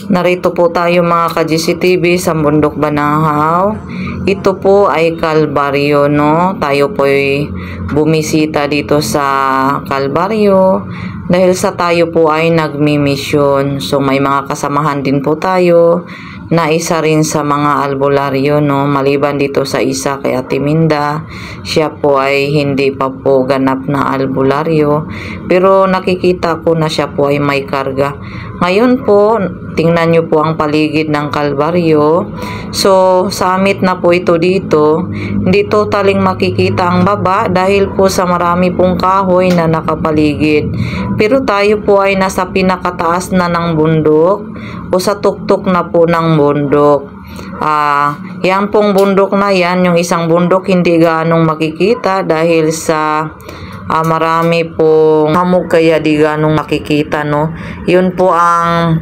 Narito po tayo mga ka-GCTV sa Bundok Banahaw. Ito po ay Kalbaryo, no? Tayo po ay bumisita dito sa Kalbaryo dahil sa tayo po ay nagmi-mission. So may mga kasamahan din po tayo na isa rin sa mga albularyo, no? Maliban dito sa isa kay Ate Minda, siya po ay hindi pa po ganap na albularyo, pero nakikita ko na siya po ay may karga. Ngayon po, tingnan nyo po ang paligid ng Kalbaryo. So, summit na po ito dito. Hindi totaling makikita ang baba dahil po sa marami pong kahoy na nakapaligid. Pero tayo po ay nasa pinakataas na ng bundok o sa tuktok na po ng bundok. Yan pong bundok na yan, yung isang bundok hindi ganong makikita dahil sa marami pong hamog kaya di ganong makikita, no? Yun po ang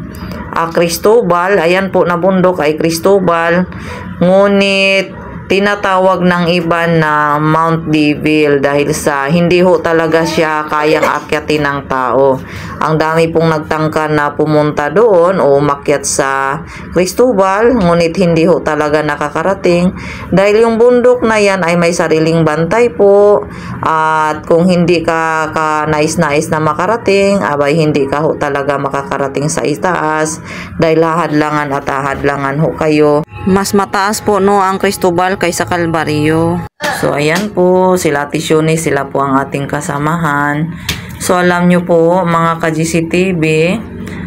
Cristobal. Ayan po na bundok ay Cristobal, ngunit tinatawag ng iba na Mount Devil dahil sa hindi ho talaga siya kayang akyatin ng tao. Ang dami pong nagtangka na pumunta doon o umakyat sa Cristobal, ngunit hindi ho talaga nakakarating dahil yung bundok na yan ay may sariling bantay po, at kung hindi ka nais-nais na makarating, abay hindi ka ho talaga makakarating sa itaas dahil hahadlangan at hahadlangan ho kayo. Mas mataas po, no, ang Cristobal kaysa Kalbaryo. So ayan po, sila Tisyoni, sila po ang ating kasamahan. So alam nyo po mga ka-GCTV,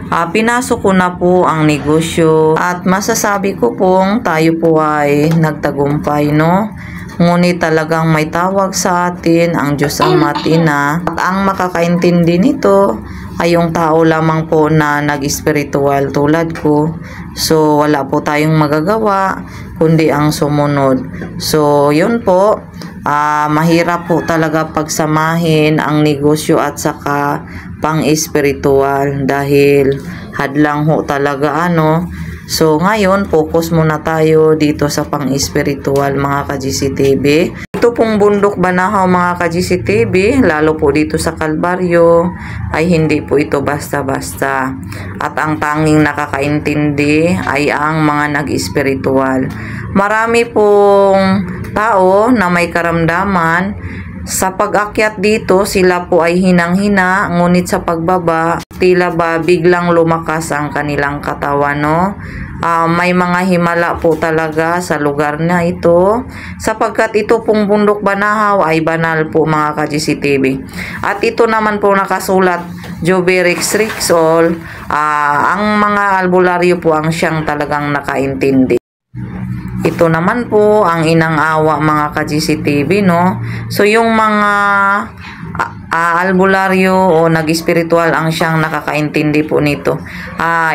pinasok ko na po ang negosyo at masasabi ko pong tayo po ay nagtagumpay, no? Ngunit talagang may tawag sa atin ang Diyos Ama at Ina, at ang makakaintindi nito ay yung tao lamang po na nag-spiritual tulad ko. So wala po tayong magagawa kundi ang sumunod. So yun po, mahirap po talaga pagsamahin ang negosyo at saka pang-spiritual dahil hadlang ho talaga, ano. So ngayon, focus muna tayo dito sa pang-spiritual mga ka-GCTV. Ito pong Bundok Banahaw mga ka-GCTV, lalo po dito sa Kalbaryo, ay hindi po ito basta-basta. At ang tanging nakakaintindi ay ang mga nag-spiritual. Marami pong tao na may karamdaman. Sa pag-akyat dito, sila po ay hinang-hina, ngunit sa pagbaba, tila ba biglang lumakas ang kanilang katawan, no? May mga himala po talaga sa lugar na ito, sapagkat ito pong Bundok Banahaw ay banal po mga ka-GCTV. At ito naman po nakasulat, Joberix Rixol, ang mga albularyo po ang siyang talagang nakaintindi. Ito naman po ang inang awa mga ka-GCTV, no? So yung mga albularyo o nag-spiritual ang siyang nakakaintindi po nito.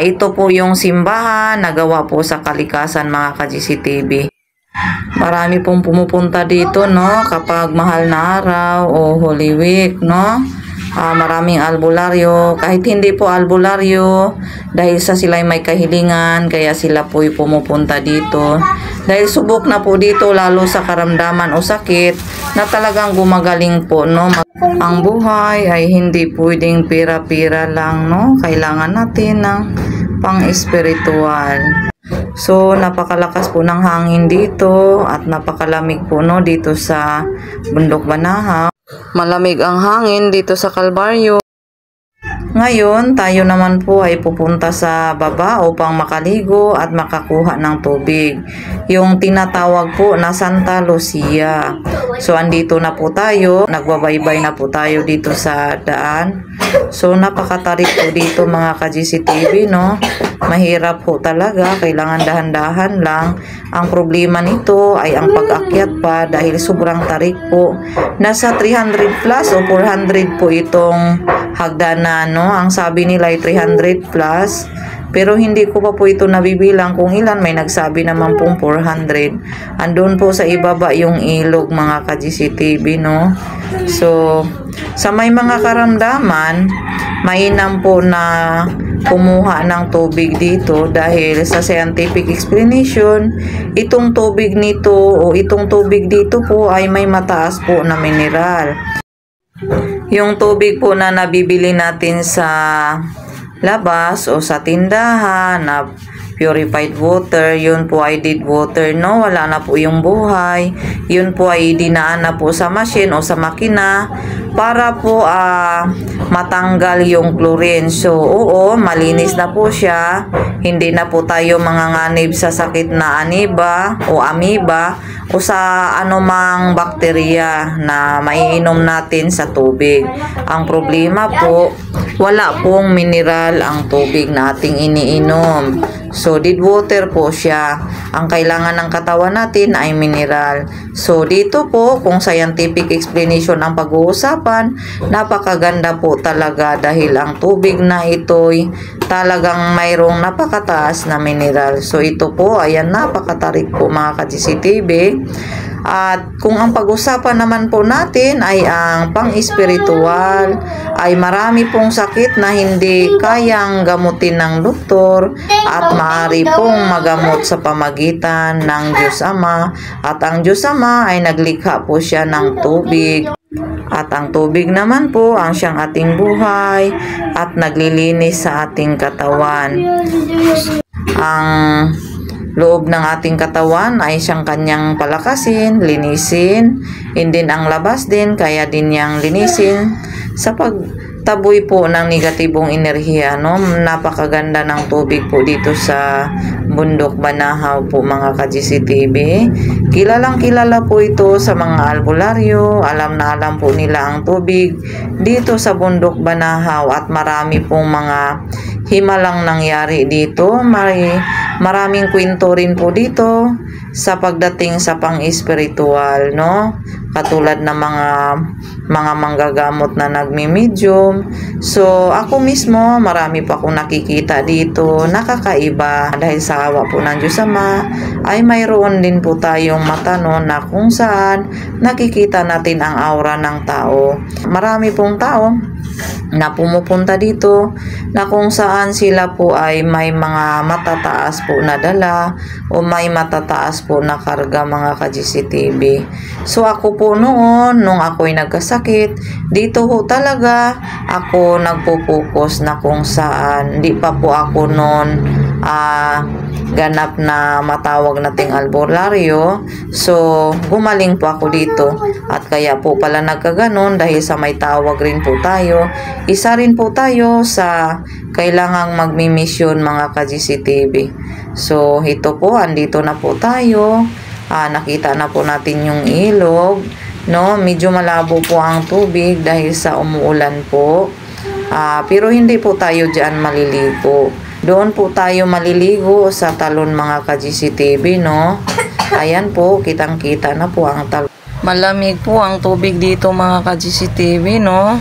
Ito po yung simbahan nagawa po sa kalikasan mga ka-GCTV. Marami pong pumupunta dito, no, kapag mahal na araw o Holy Week, no? Maraming albularyo, kahit hindi po albularyo, dahil sa sila may kahilingan, kaya sila po pumupunta dito. Dahil subok na po dito, lalo sa karamdaman o sakit, na talagang gumagaling po, no? Ang buhay ay hindi pwedeng pira-pira lang, no? Kailangan natin ng pang-spiritual. So, napakalakas po ng hangin dito at napakalamig po, no, dito sa Bundok Banahaw. Malamig ang hangin dito sa Kalbaryo. Ngayon, tayo naman po ay pupunta sa baba upang makaligo at makakuha ng tubig. Yung tinatawag po na Santa Lucia. So, andito na po tayo. Nagbabaybay na po tayo dito sa daan. So, napakatarik po dito mga ka-GCTV, no? Mahirap po talaga. Kailangan dahan-dahan lang. Ang problema nito ay ang pag-akyat pa dahil sobrang tarik po. Nasa 300 plus o 400 po itong hagdanan, no? Ang sabi nila ay 300 plus. Pero hindi ko pa po ito nabibilang kung ilan. May nagsabi naman pong 400. Andun po sa ibaba yung ilog mga ka-GCTV, no? So, sa may mga karamdaman, mainam po na kumuha ng tubig dito dahil sa scientific explanation, itong tubig nito o itong tubig dito po ay may mataas po na mineral. Yung tubig po na nabibili natin sa labas o sa tindahan na purified water, yun po ay dead water, no? Wala na po yung buhay. Yun po ay dinaan na po sa machine o sa makina para po matanggal yung chlorine. So, oo, malinis na po siya. Hindi na po tayo manganganib sa sakit na aniba o amoeba o sa anumang bakterya na maiinom natin sa tubig. Ang problema po, wala pong mineral ang tubig na ating iniinom. So, dead water po siya. Ang kailangan ng katawan natin ay mineral. So, dito po, kung scientific explanation ang pag-uusapan, napakaganda po talaga dahil ang tubig na ito'y talagang mayroong napakataas na mineral. So, ito po, ayan, napakatarik po mga ka-GCTV. At kung ang pag-usapan naman po natin ay ang pang-espiritual, ay marami pong sakit na hindi kayang gamutin ng doktor at maaari pong magamot sa pamagitan ng Diyos Ama. At ang Diyos Ama ay naglikha po siya ng tubig. At ang tubig naman po ang siyang ating buhay at naglilinis sa ating katawan. Ang loob ng ating katawan ay siyang kanyang palakasin, linisin, and din ang labas din, kaya din niyang linisin sa pagtaboy po ng negatibong enerhiya, no? Napakaganda ng tubig po dito sa Bundok Banahaw po mga ka-GCTV. Kilalang kilala po ito sa mga albularyo, alam na alam po nila ang tubig dito sa Bundok Banahaw at marami pong mga himalang nangyari dito. Maraming kwento rin po dito sa pagdating sa pang-espiritual, no? Katulad ng mga manggagamot na nagmi-medium. So, ako mismo, marami pa akong nakikita dito, nakakaiba. Dahil sa awa po ng Diyos Ama, ay mayroon din po tayong mata, no, na kung saan nakikita natin ang aura ng tao. Marami pong tao na pumupunta dito na kung saan sila po ay may mga matataas po na dala o may matataas po na karga mga ka-GCTV. So ako po noon, nung ako'y nagkasakit, dito po talaga ako nagpo-focus na kung saan. Hindi pa po ako noon ganap na matawag nating albularyo. So, gumaling po ako dito. At kaya po pala nagkaganon dahil sa may tawag rin po tayo. Isa rin po tayo sa kailangang magmi-mission mga ka-GCTV. So, ito po, andito na po tayo. Nakita na po natin yung ilog. No, medyo malabo po ang tubig dahil sa umuulan po. Pero hindi po tayo dyan maliligo. Doon po tayo maliligo sa talon mga ka-GCTV, no? Ayan po, kitang-kita na po ang talon. Malamig po ang tubig dito mga ka-GCTV, no?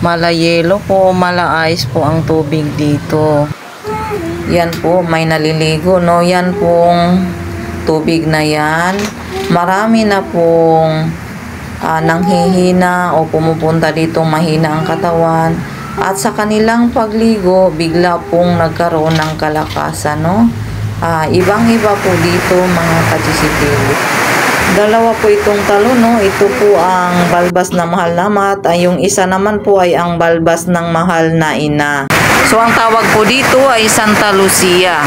Malayelo po, mala-ice po ang tubig dito. Yan po, may naliligo, no? Yan pong tubig na yan. Marami na pong nanghihina o pumupunta dito mahina ang katawan. At sa kanilang pagligo, bigla pong nagkaroon ng kalakasan, no? Ibang-iba po dito mga ka-GCTV. Dalawa po itong talon, no? Ito po ang balbas na mahal na mat. Yung isa naman po ay ang balbas ng mahal na ina. So, ang tawag po dito ay Santa Lucia.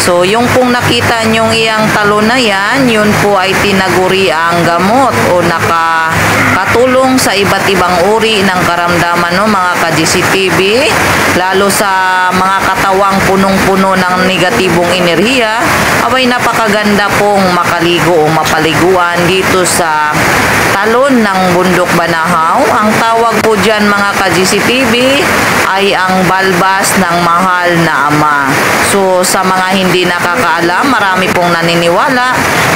So, yung pong nakita nyong iyang talon na yan, yun po ay tinaguri ang gamot o nakatulong sa iba't ibang uri ng karamdaman, no, mga ka-GCTV. Lalo sa mga katawang punong-puno ng negatibong enerhiya, abay napakaganda pong makaligo o mapaliguan dito sa talon ng Bundok Banahaw. Ang tawag po dyan mga ka-GCTV ay ang balbas ng mahal na ama. So sa mga hindi nakakaalam, marami pong naniniwala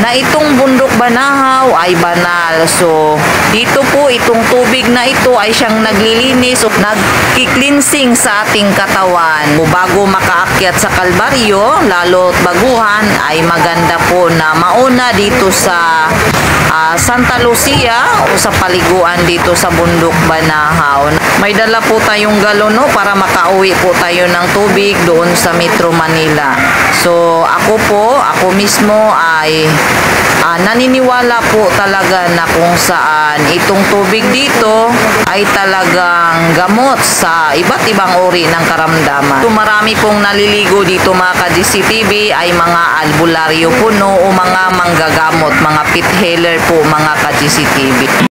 na itong Bundok Banahaw ay banal. So dito po itong tubig na ito ay siyang naglilinis o nagki-cleansing sa ating katawan. Bago makaakyat sa Kalbaryo, lalo't baguhan, ay maganda po na mauna dito sa Santa Lucia o sa paliguan dito sa Bundok Banahaw. May dala po tayong galon, no, para makauwi po tayo ng tubig doon sa Metro Manila. So ako mismo ay naniniwala po talaga na kung saan itong tubig dito ay talagang gamot sa iba't ibang uri ng karamdaman. So, marami pong naliligo dito mga ka-GCTV ay mga albularyo puno o mga manggagamot, mga pit healer po mga ka-GCTV.